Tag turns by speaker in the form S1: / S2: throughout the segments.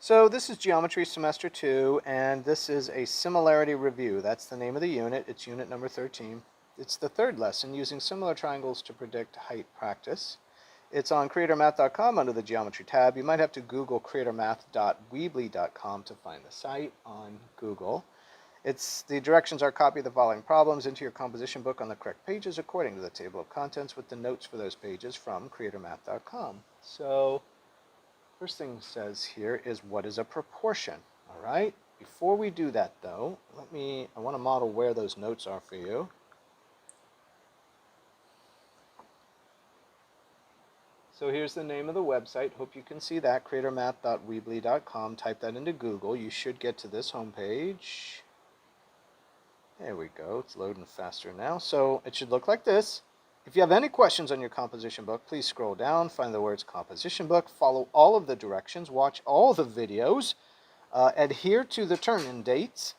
S1: So this is Geometry Semester 2, and this is a Similarity Review. That's the name of the unit. It's unit number 13. It's the third lesson, using similar triangles to predict height practice. It's on creatormath.com under the Geometry tab. You might have to Google creatormath.weebly.com to find the site on Google. The directions are copy the following problems into your composition book on the correct pages according to the table of contents with the notes for those pages from creatormath.com. So first thing it says here is, what is a proportion? All right. Before we do that, though, I want to model where those notes are for you. So here's the name of the website. Hope you can see that, creatormath.weebly.com. Type that into Google. You should get to this homepage. There we go. It's loading faster now. So it should look like this. If you have any questions on your composition book, please scroll down, find the words composition book, follow all of the directions, watch all the videos, adhere to the turn-in dates,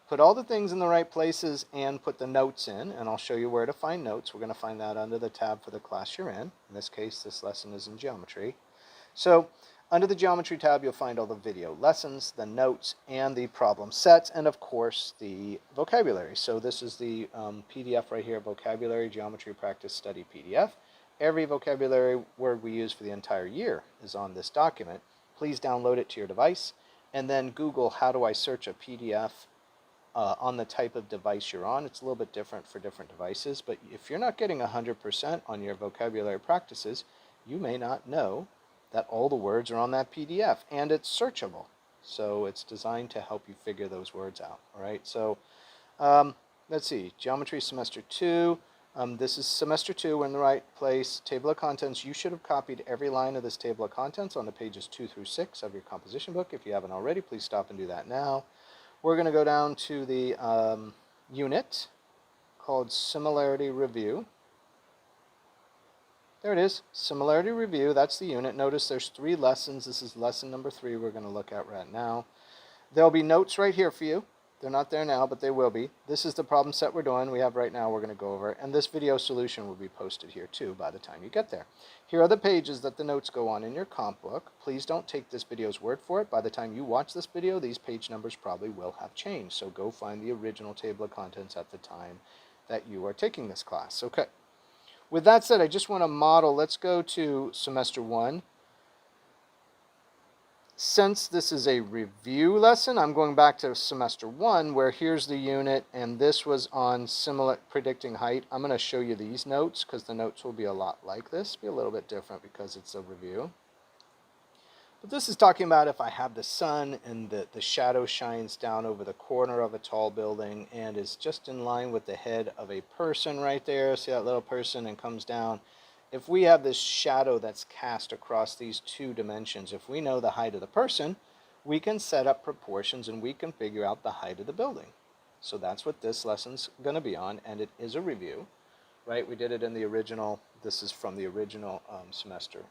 S1: put all the things in the right places, and put the notes in. And I'll show you where to find notes. We're going to find that under the tab for the class you're in. In this case, this lesson is in geometry. So under the geometry tab, you'll find all the video lessons, the notes, and the problem sets, and of course the vocabulary. So this is the PDF right here, Vocabulary Geometry Practice Study PDF. Every vocabulary word we use for the entire year is on this document. Please download it to your device, and then Google how do I search a PDF on the type of device you're on. It's a little bit different for different devices, but if you're not getting 100% on your vocabulary practices, you may not know that all the words are on that PDF, and it's searchable. So it's designed to help you figure those words out. All right, so let's see, Geometry Semester 2. This is Semester 2, we're in the right place. Table of contents, you should have copied every line of this table of contents on the pages 2 through 6 of your composition book. If you haven't already, please stop and do that now. We're going to go down to the unit called Similarity Review. There it is, Similarity Review, that's the unit. Notice there's 3 lessons. This is lesson number 3 we're going to look at right now. There'll be notes right here for you. They're not there now, but they will be. This is the problem set we're doing. We have right now we're going to go over, and this video solution will be posted here too by the time you get there. Here are the pages that the notes go on in your comp book. Please don't take this video's word for it. By the time you watch this video, these page numbers probably will have changed. So go find the original table of contents at the time that you are taking this class. Okay. With that said, I just want to model. Let's go to Semester 1. Since this is a review lesson, I'm going back to Semester 1, where here's the unit, and this was on predicting height. I'm going to show you these notes, because the notes will be a lot like this. Be a little bit different because it's a review. But this is talking about if I have the sun and the shadow shines down over the corner of a tall building and is just in line with the head of a person right there. See that little person, and comes down. If we have this shadow that's cast across these 2 dimensions, if we know the height of the person, we can set up proportions and we can figure out the height of the building. So that's what this lesson's going to be on, and it is a review, right? We did it in the original. This is from the original semester.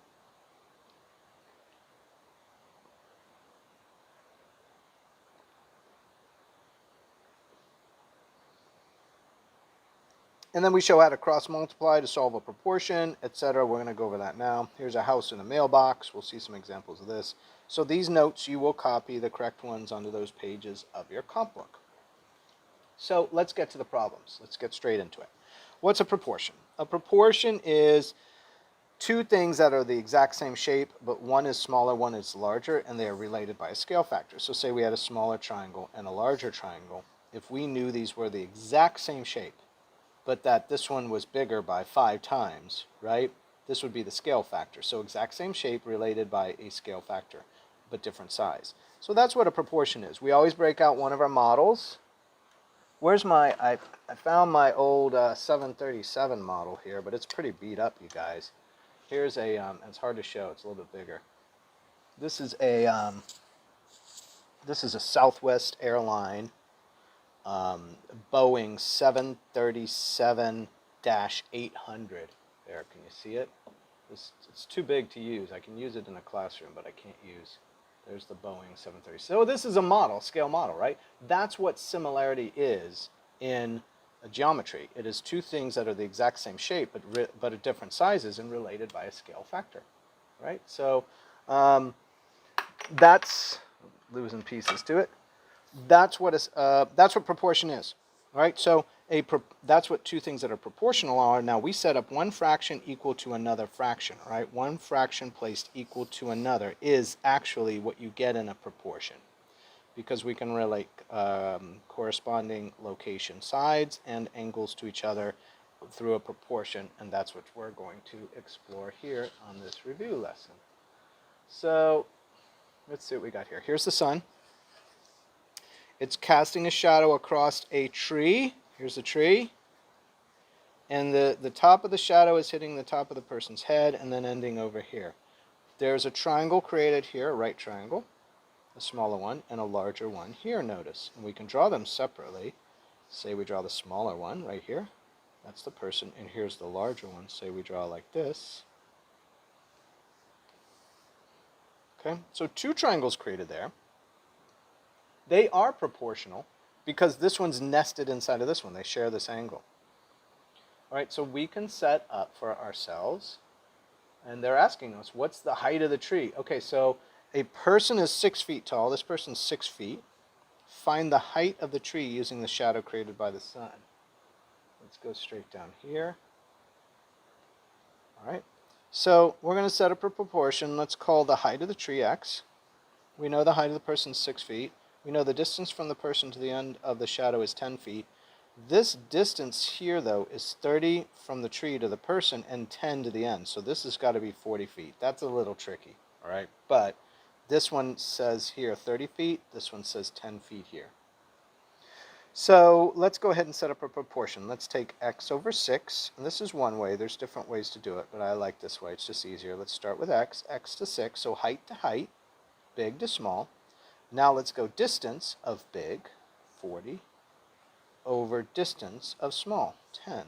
S1: And then we show how to cross-multiply to solve a proportion, etc. We're going to go over that now. Here's a house in a mailbox. We'll see some examples of this. So these notes, you will copy the correct ones onto those pages of your comp book. So let's get to the problems. Let's get straight into it. What's a proportion? A proportion is 2 things that are the exact same shape, but one is smaller, one is larger, and they are related by a scale factor. So say we had a smaller triangle and a larger triangle. If we knew these were the exact same shape, but that this one was bigger by 5 times, right? This would be the scale factor. So exact same shape related by a scale factor, but different size. So that's what a proportion is. We always break out one of our models. Where's my, I found my old 737 model here, but it's pretty beat up, you guys. Here's a, it's hard to show, it's a little bit bigger. This is a Southwest airline Boeing 737-800. There, can you see it? It's too big to use. I can use it in a classroom, but I can't use. There's the Boeing 737. So this is a model, scale model, right? That's what similarity is in geometry. It is 2 things that are the exact same shape, but at different sizes and related by a scale factor, right? So that's losing pieces to it. That's what proportion is. All right, so that's what two things that are proportional are. Now we set up one fraction equal to another fraction. All right, one fraction placed equal to another is actually what you get in a proportion, because we can relate corresponding location sides and angles to each other through a proportion, and that's what we're going to explore here on this review lesson. So let's see what we got here. Here's the sun. It's casting a shadow across a tree. Here's the tree. And the top of the shadow is hitting the top of the person's head and then ending over here. There's a triangle created here, a right triangle, a smaller one, and a larger one here, notice. And we can draw them separately. Say we draw the smaller one right here. That's the person. And here's the larger one. Say we draw like this. Okay, so two triangles created there. They are proportional because this one's nested inside of this one. They share this angle. All right, so we can set up for ourselves, and they're asking us, what's the height of the tree? Okay, so a person is 6 feet tall. This person's 6 feet. Find the height of the tree using the shadow created by the sun. Let's go straight down here. All right, so we're going to set up a proportion. Let's call the height of the tree x. We know the height of the person's 6 feet. We know the distance from the person to the end of the shadow is 10 feet. This distance here, though, is 30 from the tree to the person and 10 to the end. So this has got to be 40 feet. That's a little tricky, all right? But this one says here 30 feet. This one says 10 feet here. So let's go ahead and set up a proportion. Let's take x over 6. And this is one way. There's different ways to do it, but I like this way. It's just easier. Let's start with x to 6. So height to height, big to small. Now let's go distance of big, 40, over distance of small, 10.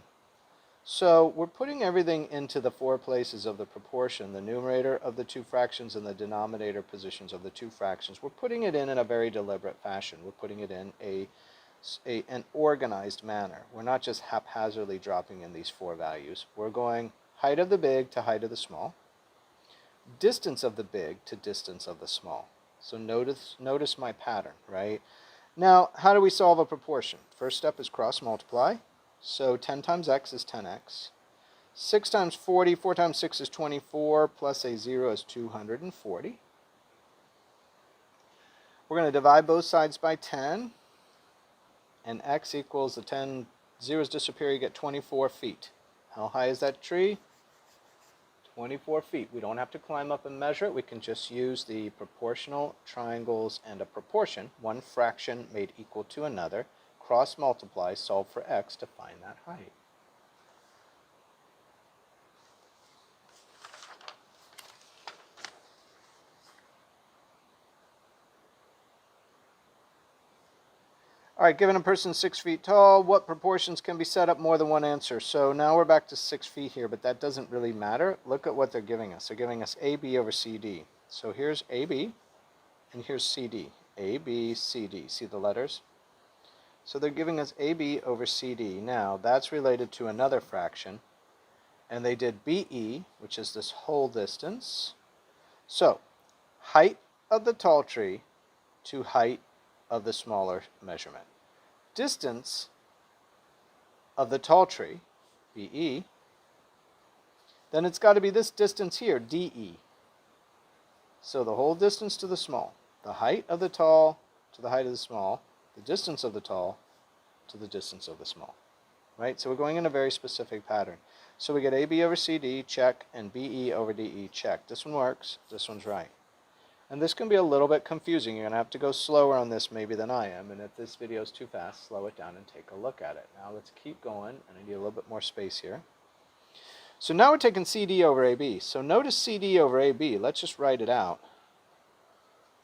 S1: So we're putting everything into the 4 places of the proportion, the numerator of the two fractions and the denominator positions of the two fractions. We're putting it in a very deliberate fashion. We're putting it in an organized manner. We're not just haphazardly dropping in these 4 values. We're going height of the big to height of the small, distance of the big to distance of the small. So notice my pattern, right? Now, how do we solve a proportion? First step is cross multiply. So 10 times x is 10x. 6 times 40, 4 times 6 is 24, plus a 0 is 240. We're going to divide both sides by 10, and x equals the 10 zeros disappear, you get 24 feet. How high is that tree? 24 feet. We don't have to climb up and measure it. We can just use the proportional triangles and a proportion, one fraction made equal to another, cross multiply, solve for x to find that height. All right, given a person 6 feet tall, what proportions can be set up? More than one answer. So now we're back to 6 feet here, but that doesn't really matter. Look at what they're giving us. They're giving us AB over CD. So here's AB, and here's CD. A, B, C, D. See the letters? So they're giving us AB over CD. Now, that's related to another fraction, and they did BE, which is this whole distance. So, height of the tall tree to height of the smaller measurement. Distance of the tall tree, BE, then it's got to be this distance here, DE. So the whole distance to the small, the height of the tall to the height of the small, the distance of the tall to the distance of the small, right? So we're going in a very specific pattern. So we get AB over CD, check, and BE over DE, check. This one works, this one's right. And this can be a little bit confusing. You're going to have to go slower on this maybe than I am. And if this video is too fast, slow it down and take a look at it. Now let's keep going, and I need a little bit more space here. So now we're taking CD over AB. So notice CD over AB. Let's just write it out.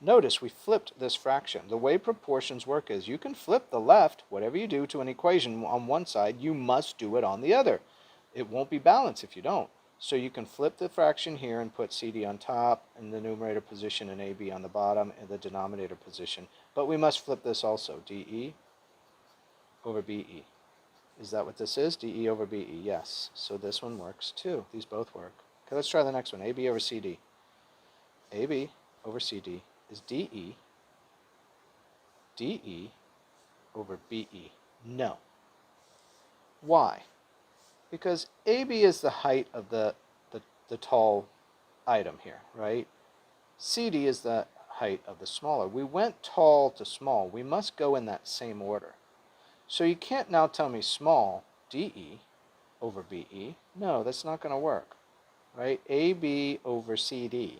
S1: Notice we flipped this fraction. The way proportions work is you can flip the left, whatever you do to an equation on one side, you must do it on the other. It won't be balanced if you don't. So you can flip the fraction here and put CD on top and the numerator position and AB on the bottom and the denominator position. But we must flip this also, DE over BE. Is that what this is? DE over BE, yes. So this one works too. These both work. Okay, let's try the next one, AB over CD. AB over CD is DE DE over BE. No. Why? Because AB is the height of the tall item here, right? CD is the height of the smaller. We went tall to small. We must go in that same order. So you can't now tell me small, DE, over BE. No, that's not going to work, right? AB over CD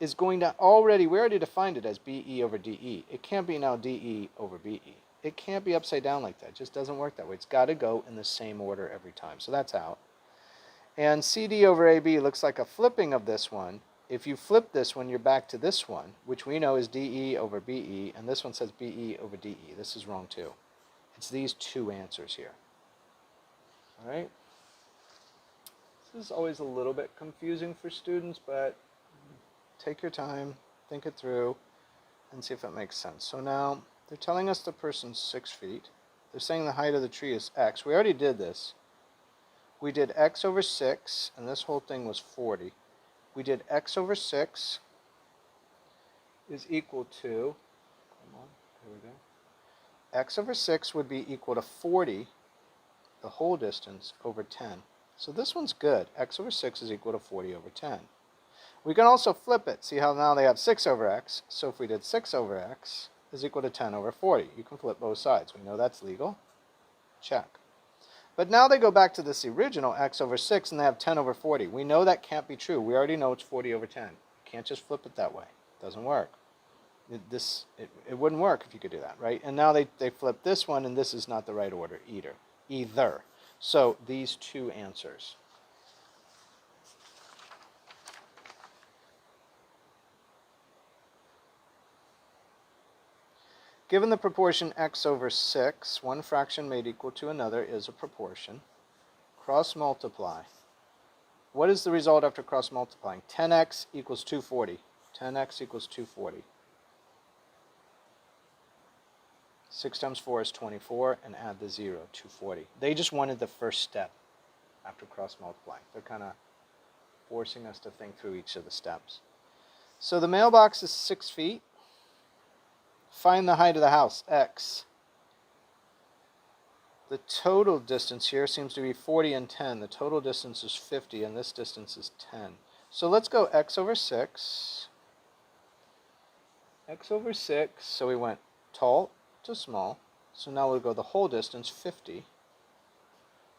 S1: is going to we already defined it as BE over DE. It can't be now DE over BE. It can't be upside down like that. It just doesn't work that way. It's got to go in the same order every time. So that's out. And CD over AB looks like a flipping of this one. If you flip this one, you're back to this one, which we know is DE over BE, and this one says BE over DE. This is wrong too. It's these two answers here. All right? This is always a little bit confusing for students, but take your time, think it through, and see if it makes sense. So now, they're telling us the person's 6 feet. They're saying the height of the tree is X. We already did this. We did X over 6, and this whole thing was 40. We did X over 6 is equal to, come on, here we go. X over 6 would be equal to 40, the whole distance, over 10. So this one's good. X over 6 is equal to 40 over 10. We can also flip it. See how now they have 6 over X. So if we did 6 over X is equal to 10 over 40. You can flip both sides. We know that's legal. Check. But now they go back to this original X over 6 and they have 10 over 40. We know that can't be true. We already know it's 40 over 10. You can't just flip it that way. It doesn't work. It wouldn't work if you could do that, right? And now they flip this one, and this is not the right order either. So these two answers. Given the proportion x over 6, one fraction made equal to another is a proportion. Cross multiply. What is the result after cross multiplying? 10x equals 240. 10x equals 240. 6 times 4 is 24, and add the 0, 240. They just wanted the first step after cross multiplying. They're kind of forcing us to think through each of the steps. So the mailbox is 6 feet. Find the height of the house, x. The total distance here seems to be 40 and 10. The total distance is 50, and this distance is 10. So let's go x over 6. X over 6, so we went tall to small. So now we'll go the whole distance, 50.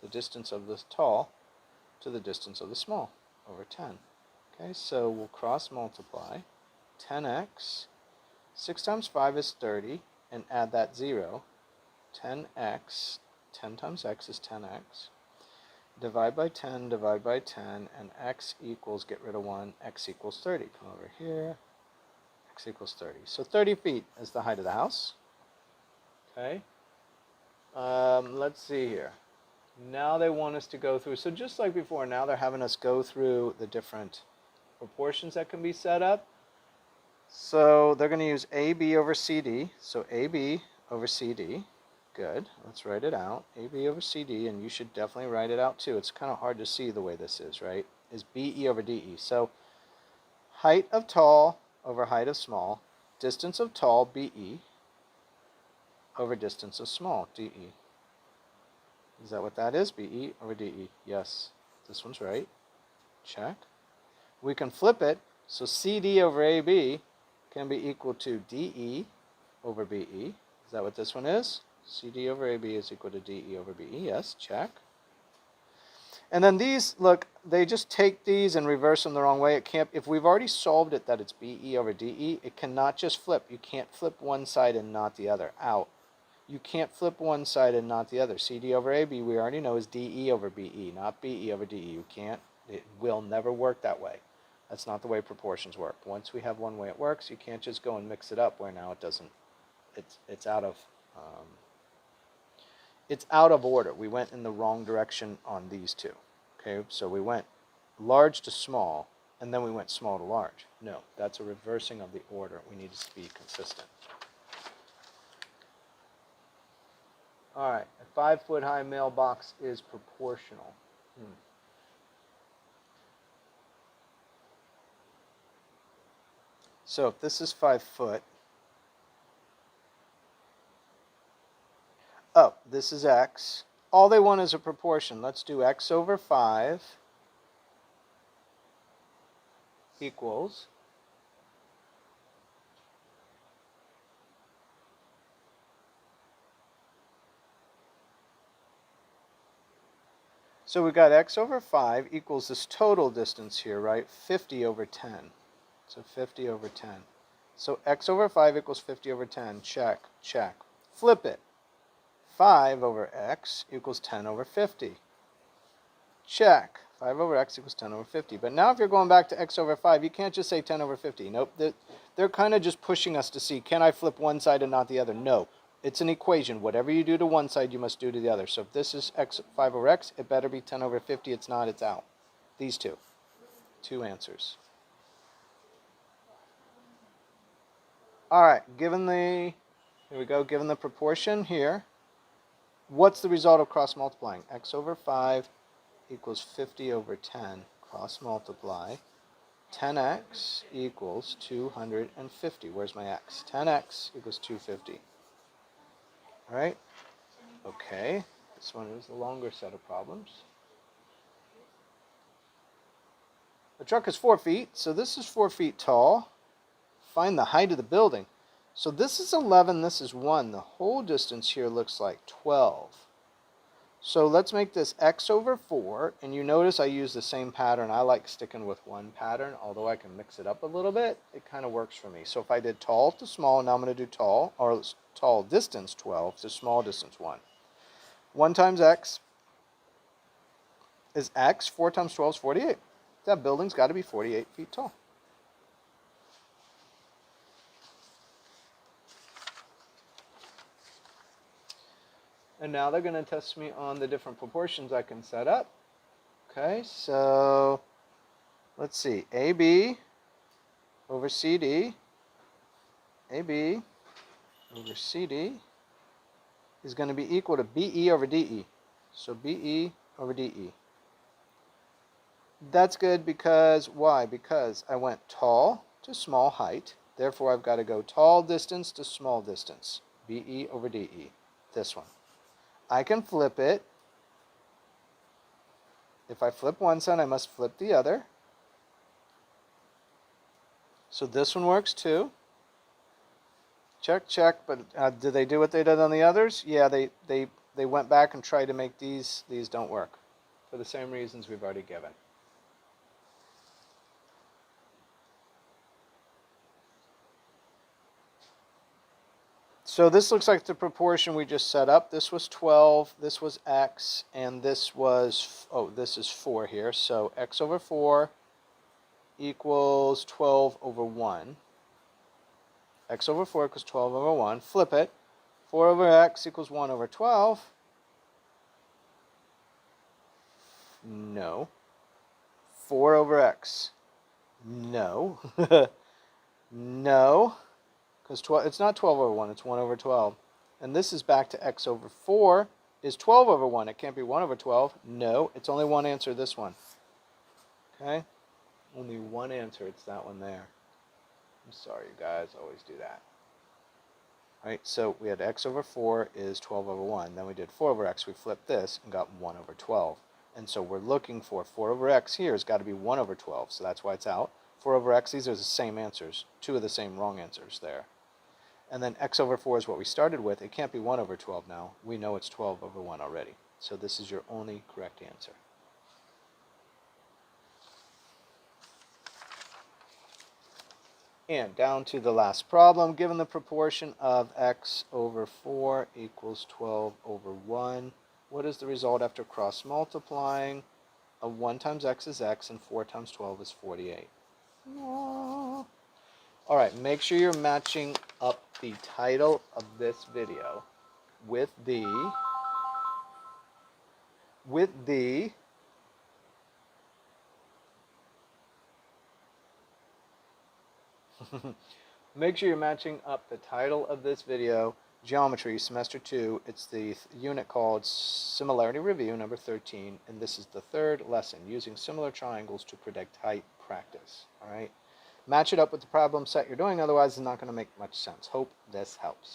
S1: The distance of the tall to the distance of the small, over 10. Okay, so we'll cross multiply. 10x. 6 times 5 is 30, and add that 0. 10x, 10 times x is 10x. Divide by 10, and x equals, get rid of 1, x equals 30. Come over here, x equals 30. So 30 feet is the height of the house. Okay. Let's see here. Now they want us to go through, so just like before, now they're having us go through the different proportions that can be set up. So they're going to use AB over CD. So AB over CD. Good. Let's write it out. AB over CD, and you should definitely write it out too. It's kind of hard to see the way this is, right? Is BE over DE. So height of tall over height of small. Distance of tall, BE, over distance of small, DE. Is that what that is? BE over DE. Yes. This one's right. Check. We can flip it. So CD over AB can be equal to DE over BE. Is that what this one is? CD over AB is equal to DE over BE. Yes, check. And then these, look, they just take these and reverse them the wrong way. It can't, if we've already solved it that it's BE over DE, it cannot just flip. You can't flip one side and not the other. Out. You can't flip one side and not the other. CD over AB, we already know, is DE over BE, not BE over DE. You can't, it will never work that way. That's not the way proportions work. Once we have one way it works, you can't just go and mix it up where now it doesn't. It's out of order. We went in the wrong direction on these two. Okay, so we went large to small, and then we went small to large. No, that's a reversing of the order. We need to be consistent. All right, a 5-foot-high mailbox is proportional. So if this is 5 foot, this is x. All they want is a proportion. Let's do x over 5 equals so we got x over 5 equals this total distance here, right? 50 over 10. So 50 over 10. So x over 5 equals 50 over 10. Check, check. Flip it. 5 over x equals 10 over 50. Check. 5 over x equals 10 over 50. But now if you're going back to x over 5, you can't just say 10 over 50. Nope. They're kind of just pushing us to see, can I flip one side and not the other? No. It's an equation. Whatever you do to one side, you must do to the other. So if this is 5 over x, it better be 10 over 50. It's not, it's out. These two. Two answers. All right. Given the proportion here, what's the result of cross multiplying? X over 5 equals 50 over 10. Cross multiply. 10x equals 250. Where's my x? 10x equals 250. All right? Okay. This one is the longer set of problems. The truck is 4 feet, so this is 4 feet tall. Find the height of the building. So this is 11, this is 1. The whole distance here looks like 12. So let's make this x over 4, and you notice I use the same pattern. I like sticking with one pattern, although I can mix it up a little bit. It kind of works for me. So if I did tall to small, now I'm going to do tall, or tall distance 12 to small distance 1. 1 times x is x. 4 times 12 is 48. That building's got to be 48 feet tall. And now they're going to test me on the different proportions I can set up. Okay, so let's see. AB over CD. AB over CD is going to be equal to BE over DE. So BE over DE. That's good because, why? Because I went tall to small height. Therefore, I've got to go tall distance to small distance. BE over DE. This one. I can flip it. If I flip one side, I must flip the other. So this one works too. Check, check. But did they do what they did on the others? Yeah, they went back and tried to make these. These don't work for the same reasons we've already given. So this looks like the proportion we just set up. This was 12, this was x, and this was, this is 4 here. So x over 4 equals 12 over 1. X over 4 equals 12 over 1. Flip it. 4 over x equals 1 over 12. No. 4 over x. No. No. Because it's not 12 over 1, it's 1 over 12. And this is back to x over 4 is 12 over 1. It can't be 1 over 12. No, it's only one answer, this one. Okay? Only one answer, it's that one there. I'm sorry, you guys, always do that. All right, so we had x over 4 is 12 over 1. Then we did 4 over x. We flipped this and got 1 over 12. And so we're looking for 4 over x here has got to be 1 over 12. So that's why it's out. 4 over x, these are the same answers. 2 of the same wrong answers there. And then x over 4 is what we started with. It can't be 1 over 12 now. We know it's 12 over 1 already. So this is your only correct answer. And down to the last problem. Given the proportion of x over 4 equals 12 over 1, what is the result after cross multiplying? 1 times x is x, and 4 times 12 is 48. Aww. All right, make sure you're matching up the title of this video with the make sure you're matching up the title of this video, Geometry, Semester 2. It's the unit called Similarity Review, number 13, and this is the third lesson, using similar triangles to predict height practice. All right? Match it up with the problem set you're doing, otherwise it's not going to make much sense. Hope this helps.